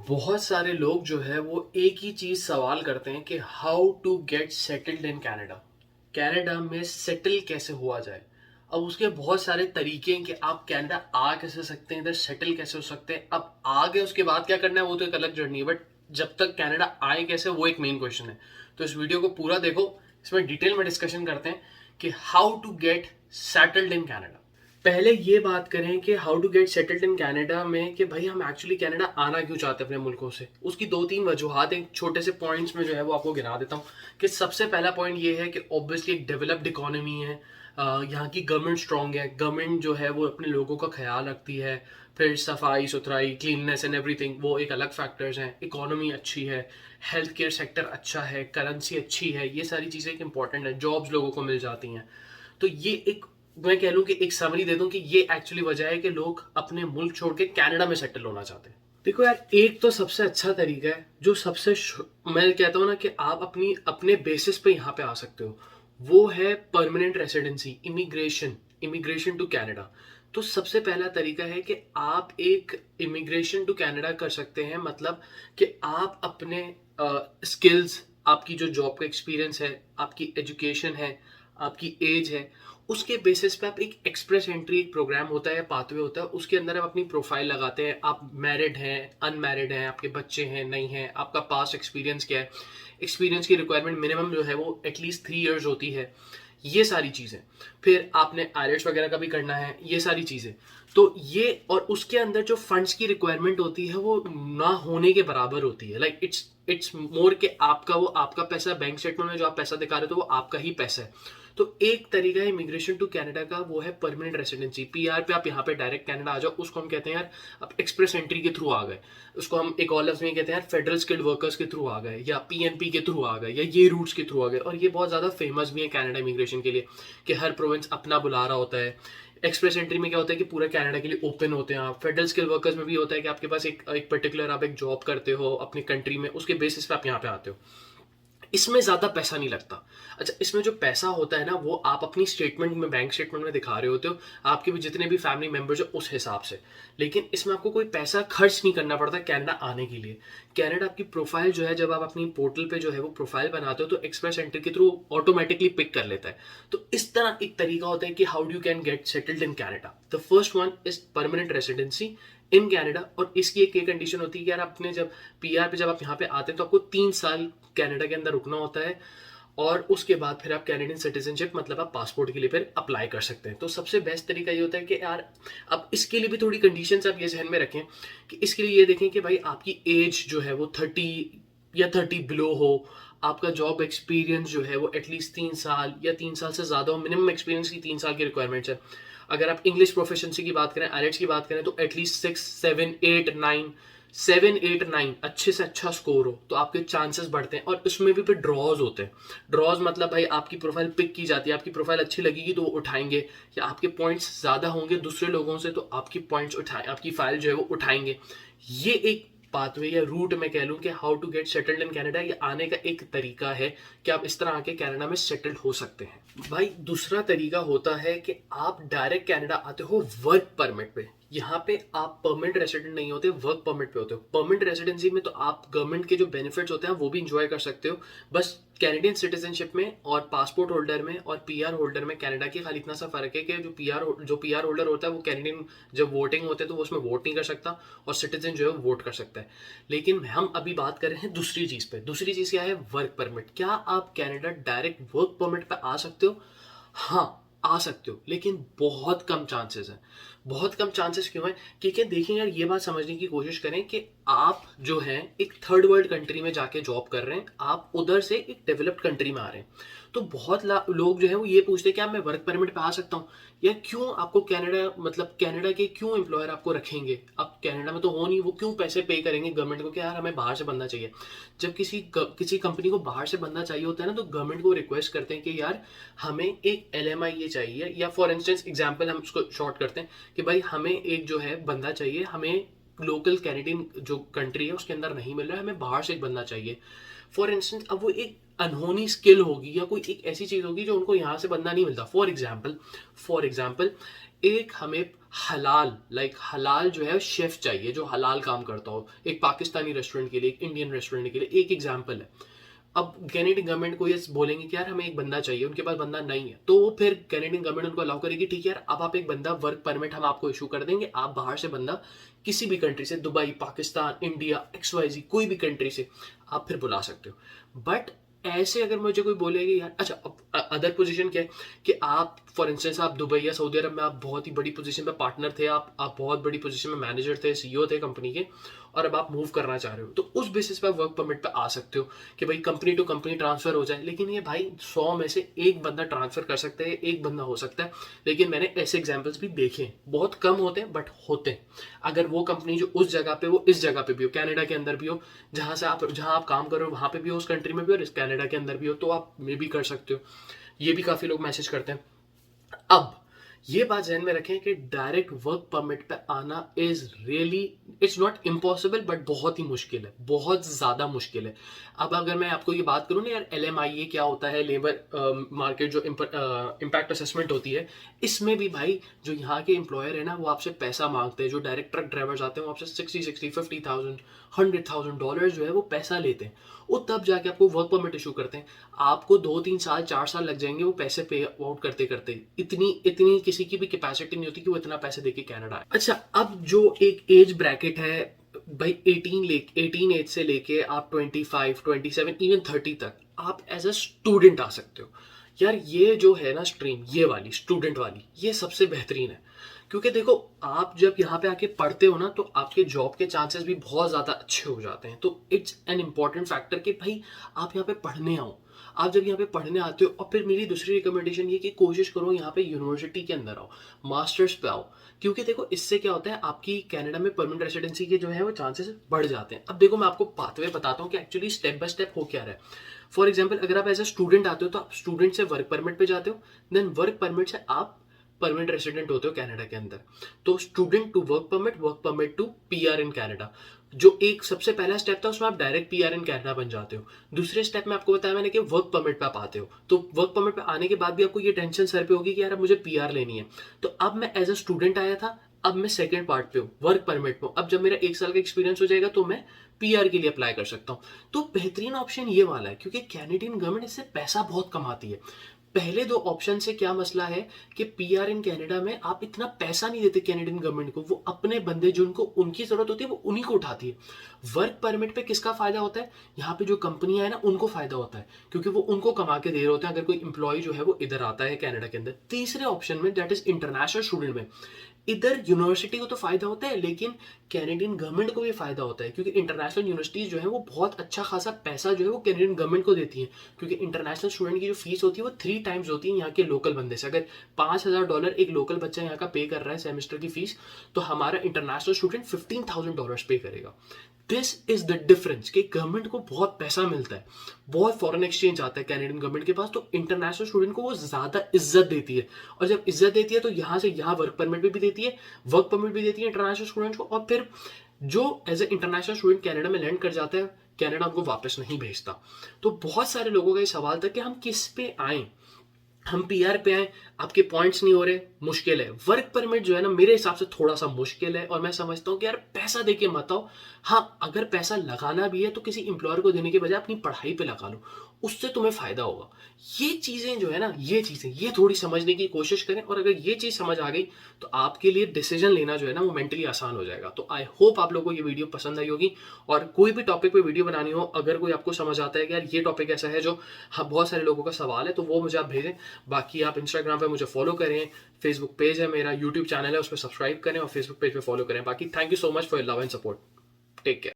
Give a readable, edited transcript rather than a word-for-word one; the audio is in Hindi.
बहुत सारे लोग जो है वो एक ही चीज सवाल करते हैं कि how to get settled in Canada. Canada में सेटल कैसे हुआ जाए। अब उसके बहुत सारे तरीके हैं कि आप कनाडा आ कैसे सकते हैं, इधर सेटल कैसे हो सकते हैं। अब आ गए उसके बाद क्या करना है वो तो एक अलग जर्नी है, बट जब तक कनाडा आए कैसे वो एक मेन क्वेश्चन है। तो इस वीडियो को पूरा देखो, इसमें डिटेल में डिस्कशन करते हैं कि how to get settled in Canada. पहले ये बात करें कि how to get settled in Canada में कि भाई हम एक्चुअली कनाडा आना क्यों चाहते हैं अपने मुल्कों से। उसकी दो तीन वजूहत एक छोटे से पॉइंट्स में जो है वो आपको गिना देता हूँ कि सबसे पहला पॉइंट ये है कि ऑब्वियसली एक डेवलप्ड इकोनॉमी है। यहाँ की गवर्नमेंट स्ट्रांग है, गवर्नमेंट जो है वो अपने लोगों का ख्याल रखती है। फिर सफाई सुथराई, क्लीननेस एंड एवरीथिंग वो एक अलग फैक्टर्स हैं। इकोनॉमी अच्छी है, हेल्थ केयर सेक्टर अच्छा है, करेंसी अच्छी है, ये सारी चीज़ें एक इंपॉर्टेंट है, जॉब्स लोगों को मिल जाती हैं। तो ये एक, मैं कह लूं कि एक समरी दे दूं कि ये एक्चुअली वजह है कि लोग अपने मुल्क छोड़ के कनाडा में सेटल होना चाहते हैं। देखो यार, एक तो सबसे अच्छा तरीका है जो मैं कहता हूँ ना कि आप अपनी अपने बेसिस पे यहाँ पे आ सकते हो, वो है permanent residency, immigration. Immigration to Canada. तो सबसे पहला तरीका है कि आप एक इमिग्रेशन टू कनाडा कर सकते हैं। मतलब कि आप अपने स्किल्स, आपकी जो जॉब का एक्सपीरियंस है, आपकी एजुकेशन है, आपकी एज है, उसके बेसिस पे आप एक एक्सप्रेस एंट्री, एक प्रोग्राम होता है या पाथवे होता है, उसके अंदर आप अपनी प्रोफाइल लगाते हैं। आप मैरिड हैं, अनमैरिड हैं, आपके बच्चे हैं, नहीं हैं, आपका पास्ट एक्सपीरियंस क्या है। एक्सपीरियंस की रिक्वायरमेंट मिनिमम जो है वो एटलीस्ट 3 इयर्स होती है। ये सारी चीज़ें, फिर आपने आईएलटीएस वगैरह का भी करना है, ये सारी चीज़ें। तो ये, और उसके अंदर जो फंड्स की रिक्वायरमेंट होती है वो ना होने के बराबर होती है। लाइक इट्स मोर के आपका, वो आपका पैसा बैंक स्टेटमेंट में जो आप पैसा दिखा रहे हो तो वो आपका ही पैसा है। तो एक तरीका है इमिग्रेशन टू कनाडा का, वो है परमानेंट रेसिडेंसी, पीआर पे आप यहाँ पे डायरेक्ट कनाडा आ जाओ। उसको हम कहते हैं यार आप एक्सप्रेस एंट्री के थ्रू आ गए। उसको हम एक और लफ्ज में कहते हैं यार फेडरल स्किल्ड वर्कर्स के थ्रू आ गए, या पीएनपी के थ्रू आ गए, या ये रूट्स के थ्रू आ गए। और ये बहुत ज़्यादा फेमस भी है कनाडा इमिग्रेशन के लिए कि हर प्रोविंस अपना बुला रहा होता है। एक्सप्रेस एंट्री में क्या होता है कि पूरा कनाडा के लिए ओपन होते हैं आप। फेडरल स्किल वर्कर्स में भी होता है कि आपके पास एक पर्टिकुलर आप एक जॉब करते हो अपनी कंट्री में, उसके बेसिस पे आप यहाँ पे आते हो। इसमें ज्यादा पैसा नहीं लगता। अच्छा, इसमें जो पैसा होता है ना वो आप अपनी स्टेटमेंट में, बैंक स्टेटमेंट में दिखा रहे होते हो, आपके भी जितने भी फैमिली मेंबर्स हो उस हिसाब से। लेकिन इसमें आपको कोई पैसा खर्च नहीं करना पड़ता कनाडा आने के लिए। कनाडा आपकी प्रोफाइल जो है, जब आप अपनी पोर्टल पे जो है वो प्रोफाइल बनाते हो तो एक्सप्रेस एंट्री के थ्रू ऑटोमेटिकली पिक कर लेता है। तो इस तरह एक तरीका होता है कि how do can get settled in Canada. The first one is permanent residency in Canada. और इसकी एक कंडीशन होती है कि यार अपने जब पीआर पे, जब आप यहाँ पे आते हैं तो आपको 3 साल कनाडा के अंदर रुकना होता है। और उसके बाद फिर आप कैनेडियन सिटीजनशिप, मतलब आप पासपोर्ट के लिए फिर अप्लाई कर सकते हैं। तो सबसे बेस्ट तरीका ये होता है कि यार, अब इसके लिए भी थोड़ी कंडीशंस आप ये ध्यान में रखें कि इसके लिए ये देखें कि भाई आपकी एज जो है वो 30 या 30 बिलो हो। आपका जॉब एक्सपीरियंस जो है वो एटलीस्ट 3 साल या 3 साल से ज़्यादा हो। मिनिमम एक्सपीरियंस की 3 साल की रिक्वायरमेंट्स है। अगर आप इंग्लिश प्रोफिशिएंसी की बात करें, आईएलटीएस की बात करें, तो एटलीस्ट 6 7 8 9 अच्छे से अच्छा स्कोर हो तो आपके चांसेस बढ़ते हैं। और उसमें भी फिर ड्रॉज होते हैं। ड्रॉज मतलब भाई आपकी प्रोफाइल पिक की जाती है, आपकी प्रोफाइल अच्छी लगेगी तो वो उठाएंगे, या आपके पॉइंट्स ज़्यादा होंगे दूसरे लोगों से तो आपकी पॉइंट्स उठाए, आपकी फाइल जो है वो उठाएंगे। ये एक पाथवे या रूट मैं कह लूँ कि how to get settled in Canada, ये आने का एक तरीका है कि आप इस तरह आके कनाडा में सेटल्ड हो सकते हैं। भाई दूसरा तरीका होता है कि आप डायरेक्ट कनाडा आते हो वर्क परमिट पे। यहाँ पे आप परमानेंट रेसिडेंट नहीं होते, वर्क परमिट पे होते हो। परमानेंट रेसिडेंसी में तो आप गवर्नमेंट के जो बेनिफिट्स होते हैं वो भी इंजॉय कर सकते हो। बस कैनेडियन सिटीजनशिप में और पासपोर्ट होल्डर में और पीआर होल्डर में कनाडा की खाली इतना सा फर्क है कि जो पीआर होल्डर होता है वो कैनेडियन, जब वोटिंग होते हैं तो वो उसमें वोट नहीं कर सकता, और सिटीजन जो है वो वोट कर सकता है। लेकिन हम अभी बात कर रहे हैं दूसरी चीज पे। दूसरी चीज क्या है? Work permit. क्या आप कनाडा डायरेक्ट वर्क परमिट पे आ सकते हो? हाँ, आ सकते हो, लेकिन बहुत कम चांसेस है। बहुत कम चांसेस क्यों है? क्योंकि देखिए यार, ये बात समझने की कोशिश करें कि आप जो है एक थर्ड वर्ल्ड कंट्री में जाके जॉब कर रहे हैं, आप उधर से एक डेवलप्ड कंट्री में आ रहे हैं। तो बहुत लोग जो है वो ये पूछते हैं क्या मैं वर्क परमिट पे आ सकता हूँ, या क्यों आपको कनाडा, मतलब कनाडा के क्यों एम्प्लॉयर आपको रखेंगे? आप कनाडा में तो हो नहीं, वो क्यों पैसे पे करेंगे गवर्नमेंट को कि यार हमें बाहर से बंदा चाहिए। जब किसी कंपनी को बाहर से बंदा चाहिए होता है ना, तो गवर्नमेंट को रिक्वेस्ट करते हैं कि यार हमें एक एलएमआई ये चाहिए, या फॉर इंस्टेंस एग्जांपल हम उसको शॉर्ट करते हैं कि भाई हमें एक जो है बंदा चाहिए, हमें लोकल कैनेडियन जो कंट्री है उसके अंदर नहीं मिल रहा है, हमें बाहर से एक बंदा चाहिए। फॉर इंस्टेंस अब वो एक अनहोनी स्किल होगी या कोई एक ऐसी चीज होगी जो उनको यहाँ से बंदा नहीं मिलता। फॉर एग्जाम्पल एक हमें हलाल जो है शेफ चाहिए जो हलाल काम करता हो, एक पाकिस्तानी रेस्टोरेंट के लिए, एक इंडियन रेस्टोरेंट के लिए, एक एग्जाम्पल है। अब कैनेडियन गवर्नमेंट को ये बोलेंगे कि यार हमें एक बंदा चाहिए, उनके पास बंदा नहीं है, तो वो फिर कैनेडियन गवर्नमेंट उनको अलाउ करेगी, ठीक है यार अब आप एक बंदा, वर्क परमिट हम आपको इशू कर देंगे, आप बाहर से बंदा किसी भी कंट्री से, दुबई, पाकिस्तान, इंडिया, XYZ कोई भी कंट्री से आप फिर बुला सकते हो। बट ऐसे अगर मुझे कोई बोलेगी यार, अच्छा अदर पोजीशन क्या है कि आप फॉर इंस्टेंस आप दुबई या सऊदी अरब में आप बहुत ही बड़ी पोजीशन पे पार्टनर थे, आप बहुत बड़ी पोजीशन में मैनेजर थे, CEO थे कंपनी के, और अब आप मूव करना चाह रहे हो, तो उस बेसिस पे आप वर्क परमिट पे आ सकते हो कि भाई कंपनी टू कंपनी ट्रांसफर हो जाए। लेकिन ये भाई 100 में से एक बंदा ट्रांसफर कर सकता है, एक बंदा हो सकता है, लेकिन मैंने ऐसे एग्जाम्पल्स भी देखे हैं, बहुत कम होते हैं बट होते हैं। अगर वो कंपनी जो उस जगह पे, वो इस जगह पे भी हो, कनाडा के अंदर भी हो, जहां आप काम कर रहे हो वहां पे भी हो, उस कंट्री में भी और इस कनाडा के अंदर भी हो, तो आप मे भी कर सकते हो। ये भी काफी लोग मैसेज करते हैं। अब ये बात ध्यान में रखें कि डायरेक्ट वर्क परमिट पे आना is really, it's not impossible but बहुत ही मुश्किल है, बहुत ज्यादा मुश्किल है। अब अगर मैं आपको ये बात करूं ना यार, LMIA क्या होता है, लेबर मार्केट जो इम्पैक्ट असेसमेंट होती है, इसमें भी भाई जो यहाँ के एम्प्लॉयर है ना, वो आपसे पैसा मांगते हैं, जो डायरेक्ट ट्रक ड्राइवर्स आते हैं वो आपसे 60 50,000 $100,000 जो है वो पैसा लेते हैं, वो तब जाके आपको वर्क परमिट इशू करते हैं। आपको 2 3 साल 4 साल लग जाएंगे वो पैसे पे आउट करते करते, इतनी इतनी किसी की भी कैपेसिटी नहीं होती कि वो इतना पैसे देके कनाडा आए। अच्छा, अब जो एक एज ब्रैकेट है भाई, 18 एज से लेके आप 25 27 इवन 30 तक आप एज अ स्टूडेंट आ सकते हो। यार ये जो है ना स्ट्रीम, ये वाली स्टूडेंट वाली, ये सबसे बेहतरीन है, क्योंकि देखो आप जब यहाँ पे आके पढ़ते हो ना, तो आपके जॉब के चांसेस भी बहुत ज्यादा अच्छे हो जाते हैं। तो इट्स एन इम्पॉर्टेंट फैक्टर कि भाई आप यहाँ पे पढ़ने आओ। आप जब यहाँ पे पढ़ने आते हो, और फिर मेरी दूसरी रिकमेंडेशन ये कि कोशिश करो यहाँ पे यूनिवर्सिटी के अंदर आओ, मास्टर्स पे आओ, क्योंकि देखो इससे क्या होता है, आपकी कनाडा में परमानेंट रेसिडेंसी के जो है वो चांसेस बढ़ जाते हैं। अब देखो मैं आपको पाथवे बताता हूँ कि एक्चुअली स्टेप बाय स्टेप हो क्या रहा है। फॉर एग्जाम्पल अगर आप एज अ स्टूडेंट आते हो, तो आप स्टूडेंट से वर्क परमिट पे जाते हो, देन वर्क परमिट से आप परमानेंट रेसिडेंट होते हो कनाडा के अंदर। तो student to work permit to PR in Canada, जो एक सबसे पहला स्टेप था उसमें आप डायरेक्ट PR इन कनाडा बन जाते हो। दूसरे स्टेप में आपको बताया मैंने कि वर्क परमिट पे आप आते हो, तो वर्क परमिट पे आने के बाद भी आपको ये टेंशन सर पे होगी कि यार अब मुझे PR लेनी है। तो अब मैं एज अ स्टूडेंट आया था, अब मैं सेकंड पार्ट पे हूँ, वर्क परमिट पे हूँ। अब जब मेरा 1 साल का एक्सपीरियंस हो जाएगा तो मैं PR के लिए अप्लाई कर सकता हूँ। तो बेहतरीन ऑप्शन ये वाला है, क्योंकि कैनेडियन गवर्नमेंट इससे पैसा बहुत कमाती है। पहले 2 ऑप्शन से क्या मसला है कि PR इन कनाडा में आप इतना पैसा नहीं देते कैनेडियन गवर्नमेंट को, वो अपने बंदे जो उनको उनकी जरूरत होती है वो उन्हीं को उठाती है। वर्क परमिट पे किसका फायदा होता है, यहाँ पे जो कंपनियां है ना उनको फायदा होता है, क्योंकि वो उनको कमा के दे रहे होते हैं अगर कोई इंप्लॉय जो है वो इधर आता है कनाडा के अंदर। तीसरे ऑप्शन में, दैट इज इंटरनेशनल स्टूडेंट में, इधर यूनिवर्सिटी को तो फायदा होता है, लेकिन कैनेडियन गवर्नमेंट को भी फायदा होता है, क्योंकि इंटरनेशनल यूनिवर्सिटीज जो है वो बहुत अच्छा खासा पैसा जो है वो कैनेडियन गवर्नमेंट को देती है, क्योंकि इंटरनेशनल स्टूडेंट की जो फीस होती है वो 3 टाइम्स होती है यहाँ के लोकल बंदे से। अगर $5,000 एक लोकल बच्चा यहाँ का पे कर रहा है सेमेस्टर की फीस, तो हमारा इंटरनेशनल स्टूडेंट $15,000 पे करेगा। दिस इज द डिफरेंस कि गवर्नमेंट को बहुत पैसा मिलता है, बहुत फॉरेन एक्सचेंज आता है कैनेडियन गवर्नमेंट के पास, तो इंटरनेशनल स्टूडेंट को वो ज्यादा इज्जत देती है। और जब इज्जत देती है तो यहाँ से यहाँ वर्क परमिट भी देती है, वर्क परमिट भी देती है इंटरनेशनल स्टूडेंट को, और फिर जो as a international student Canada में लैंड कर जाता है, कनाडा उनको वापस नहीं भेजता। तो बहुत सारे लोगों का ये सवाल था कि हम किस पे आए, हम PR पे आए, आपके पॉइंट्स नहीं हो रहे, मुश्किल है। वर्क परमिट जो है ना मेरे हिसाब से थोड़ा सा मुश्किल है, और मैं समझता हूँ कि यार पैसा देके मत आओ। हाँ, अगर पैसा लगाना भी है तो किसी एम्प्लॉयर को देने के बजाय अपनी पढ़ाई पे लगा लो, उससे तुम्हें फायदा होगा। ये चीजें जो है ना, ये चीजें ये थोड़ी समझने की कोशिश करें, और अगर ये चीज समझ आ गई तो आपके लिए डिसीजन लेना जो है ना वो मेंटली आसान हो जाएगा। तो आई होप आप लोगों को ये वीडियो पसंद आई होगी, और कोई भी टॉपिक पे वीडियो बनानी हो, अगर कोई आपको समझ आता है कि यार ये टॉपिक ऐसा है जो हाँ बहुत सारे लोगों का सवाल है, तो वो मुझे आप भेजें। बाकी आप इंस्टाग्राम पे मुझे फॉलो करें, फेसबुक पेज है मेरा, यूट्यूब चैनल है उस पर सब्सक्राइब करें, और फेसबुक पेज पे फॉलो करें। बाकी thank you so much for your love and support. Take care.